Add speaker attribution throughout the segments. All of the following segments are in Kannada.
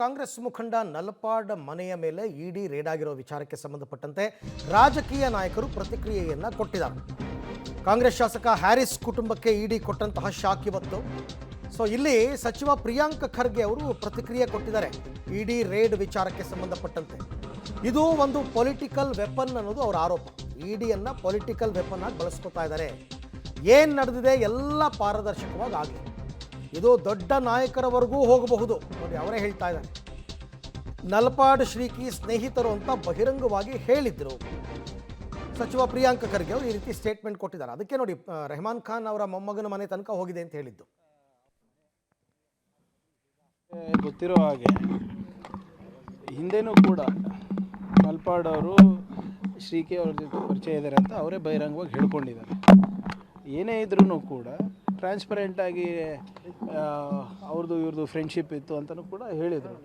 Speaker 1: ಕಾಂಗ್ರೆಸ್ ಮುಖಂಡ ನಲಪಾಡ್ ಮನೆಯ ಮೇಲೆ ಇಡಿ ರೇಡ್ ಆಗಿರೋ ವಿಚಾರಕ್ಕೆ ಸಂಬಂಧಪಟ್ಟಂತೆ ರಾಜಕೀಯ ನಾಯಕರು ಪ್ರತಿಕ್ರಿಯೆಯನ್ನ ಕೊಟ್ಟಿದ್ದಾರೆ. ಕಾಂಗ್ರೆಸ್ ಶಾಸಕ ಹ್ಯಾರಿಸ್ ಕುಟುಂಬಕ್ಕೆ ಇಡಿ ಕೊಟ್ಟಂತಹ ಶಾಕ್ ಇವತ್ತು. ಸೊ ಇಲ್ಲಿ ಸಚಿವ ಪ್ರಿಯಾಂಕ್ ಖರ್ಗೆ ಅವರು ಪ್ರತಿಕ್ರಿಯೆ ಕೊಟ್ಟಿದ್ದಾರೆ ಇಡಿ ರೇಡ್ ವಿಚಾರಕ್ಕೆ ಸಂಬಂಧಪಟ್ಟಂತೆ. ಇದು ಒಂದು ಪೊಲಿಟಿಕಲ್ ವೆಪನ್ ಅನ್ನೋದು ಅವರ ಆರೋಪ. ಇಡಿಯನ್ನ ಪೊಲಿಟಿಕಲ್ ವೆಪನ್ ಆಗಿ ಬಳಸ್ಕೊತಾ ಇದ್ದಾರೆ. ಏನು ನಡೆದಿದೆ ಎಲ್ಲ ಪಾರದರ್ಶಕವಾಗಿ ಆಗಲಿ, ಇದು ದೊಡ್ಡ ನಾಯಕರವರೆಗೂ ಹೋಗಬಹುದು ನೋಡಿ, ಅವರೇ ಹೇಳ್ತಾ ಇದ್ದಾರೆ. ನಲಪಾಡ್ ಶ್ರೀಕಿ ಸ್ನೇಹಿತರು ಅಂತ ಬಹಿರಂಗವಾಗಿ ಹೇಳಿದ್ರು ಸಚಿವ ಪ್ರಿಯಾಂಕ್ ಖರ್ಗೆ ಅವರು. ಈ ರೀತಿ ಸ್ಟೇಟ್ಮೆಂಟ್ ಕೊಟ್ಟಿದ್ದಾರೆ. ಅದಕ್ಕೆ ನೋಡಿ ರೆಹಮಾನ್ ಖಾನ್ ಅವರ ಮೊಮ್ಮಗನ ಮನೆ ತನಕ ಹೋಗಿದೆ ಅಂತ ಹೇಳಿದ್ದು.
Speaker 2: ಗೊತ್ತಿರೋ ಹಾಗೆ ಹಿಂದೆನೂ ಕೂಡ ನಲ್ಪಾಡ್ ಅವರು ಶ್ರೀಕಿ ಅವ್ರ ಜೊತೆ ಪರಿಚಯ ಇದ್ದಾರೆ ಅಂತ ಅವರೇ ಬಹಿರಂಗವಾಗಿ ಹೇಳ್ಕೊಂಡಿದ್ದಾರೆ. ಏನೇ ಇದ್ರೂ ಕೂಡ ಟ್ರಾನ್ಸ್ಪರೆಂಟಾಗಿ ಅವ್ರದ್ದು ಇವ್ರದ್ದು ಫ್ರೆಂಡ್ಶಿಪ್ ಇತ್ತು ಅಂತಲೂ ಕೂಡ ಹೇಳಿದರು.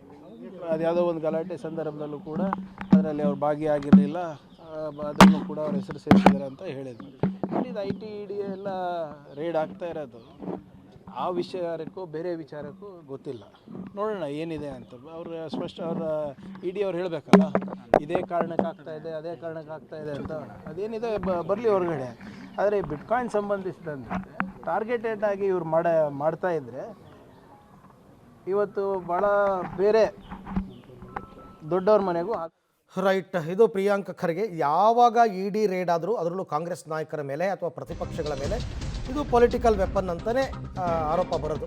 Speaker 2: ಅದು ಯಾವುದೋ ಒಂದು ಗಲಾಟೆ ಸಂದರ್ಭದಲ್ಲೂ ಕೂಡ ಅದರಲ್ಲಿ ಅವ್ರು ಭಾಗಿಯಾಗಿರಲಿಲ್ಲ, ಅದನ್ನು ಕೂಡ ಅವ್ರ ಹೆಸರು ಸೇರಿಸಿದ್ದಾರೆ ಅಂತ ಹೇಳಿದರು. ಇದು ಐ ಟಿ ಇ ಡಿ ಎಲ್ಲ ರೇಡ್ ಆಗ್ತಾ ಇರೋದು ಆ ವಿಚಾರಕ್ಕೂ ಬೇರೆ ವಿಚಾರಕ್ಕೂ ಗೊತ್ತಿಲ್ಲ. ನೋಡೋಣ ಏನಿದೆ ಅಂತ. ಅವ್ರ ಸ್ಪಷ್ಟ ಅವರ ಇ ಡಿ ಅವ್ರು ಹೇಳಬೇಕಲ್ಲ, ಇದೇ ಕಾರಣಕ್ಕೆ ಆಗ್ತಾಯಿದೆ ಅದೇ ಕಾರಣಕ್ಕೆ ಆಗ್ತಾಯಿದೆ ಅಂತ. ಅದೇನಿದೆ ಬರಲಿ ಹೊರಗಡೆ. ಆದರೆ ಬಿಟ್ಕಾಯಿನ್ ಸಂಬಂಧಿಸಿದಂತೆ ಟಾರ್ಗೆಟೆಡ್ ಆಗಿ ಇವ್ರು ಮಾಡ್ತಾ ಇದ್ದರೆ ಇವತ್ತು ಭಾಳ ಬೇರೆ ದೊಡ್ಡವ್ರ ಮನೆಗೂ
Speaker 1: ರೈಟ್. ಇದು ಪ್ರಿಯಾಂಕ್ ಖರ್ಗೆ. ಯಾವಾಗ ಇಡಿ ರೇಡ್ ಆದರೂ ಅದರಲ್ಲೂ ಕಾಂಗ್ರೆಸ್ ನಾಯಕರ ಮೇಲೆ ಅಥವಾ ಪ್ರತಿಪಕ್ಷಗಳ ಮೇಲೆ ಇದು ಪೊಲಿಟಿಕಲ್ ವೆಪನ್ ಅಂತಲೇ ಆರೋಪ ಬರೋದು.